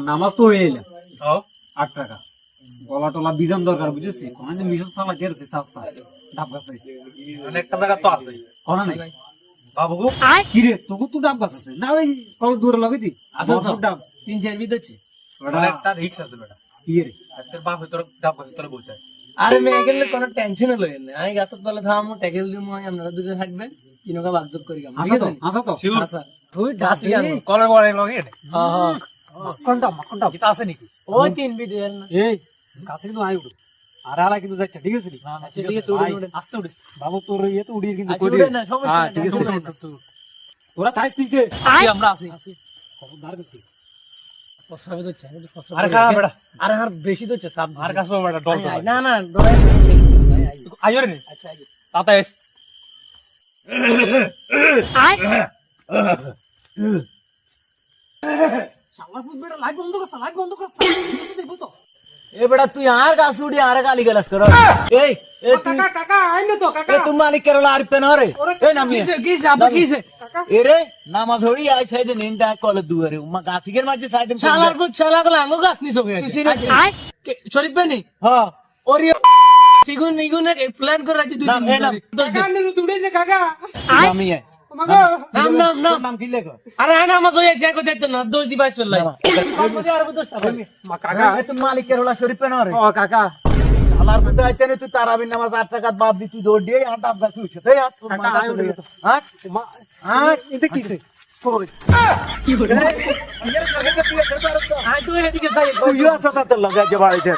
নামাজ তো হয়ে এলাম 8 টাকা গলা টলা বিজান দরকার বুঝেছি কোনদিন মিশন চালা গেছে সাফসা ডাব গাছে একটা জায়গা তো আছে কোন নাই বাবু কি রে তোকে তো ডাব গাছ আছে না ওই কল দূরে লগে দি আছে তো ডাব 3-4 বিদ আছে একটা রিক্স আছে বেটা কি রে তোর বাপ তোর ডাব গাছ তোর বলতে আরে মেয়ে গেলে কোনো টেনশন লইেন না আমি গাছের তলে থামো ট্যাকেল দিমু আপনারা দুজন থাকবেন কিনোকা বাগযোগ করি গাম ঠিক আছে আসা তো শিওর আচ্ছা তুই ডাস জানো কলার গড়াই লগে হ্যাঁ হ্যাঁ মাখনটা কিতা আছে নাকি ওই 3 বিদ দেন না এই কাছে কিন্তু আই উঠো আর আলা কিন্তু যাচ্ছে ঠিক আছে আচ্ছা ঠিক আছে উড়ে উড়ে আস্তে উড়িস বাবু তোর ইয়ে তো উড়িয়ে কিন্তু আচ্ছা উড়ে না সমস্যা হ্যাঁ, নাই ঠিক আছে। উড়ে না। তোরা থাইস নিছে আমরা আছি খবরদার করছি ফসরাবে তো চাই ফসরাবে আরে খারাপ বেটা আরে আর বেশি তো চাপ আর কাছে বেটা ডল তো না না ডরে আইও রে আচ্ছা আচ্ছা তাতা এস শালা ফুট বেটা লাইট বন্ধ কর কিছু দেখবো তো ए बेटा तू यार का सूडी यार गाली गलस करो ए ए तू কাকা আইনো তো ए तू मालिक करो लार पे न रे ए नामी কিসে আপনি কিসে ए रे नामाज होड़ी आई साइड निंदा कॉल दुआरे उमा गासिगेर माजे साइड শালার পুত শালা গলা আঙ্গো গাছ নিছো তুই গেছে চিনিস? শরীফ বানি हां ওরে সিগুন ইগুন প্ল্যান করে রাখি দুই না, দিন এ না। আমি আই নাম নাম নাম नाम की लेको আরে আয় না আমাজ হই দেখো দেখতো না দোষ দিবাইস ফেললাই বাপরে আর দোষ মা কাকা ए तू मालिक करो ला शरीफ पे न रे ও কাকা আলার পুতে আইছে নে তুই তারাবির নামাজ 8 টাকা বাদ দি তুই দৌড় দিয়ে আটা আব্বা তুই উঠে এই তোর কাকা, মা আয় উঠে গেতো। হ্যাঁ হ্যাঁ এটা কিছে আয় তুই এদিকে যাই তুই আছে তাতে লাগা যে বাড়িতে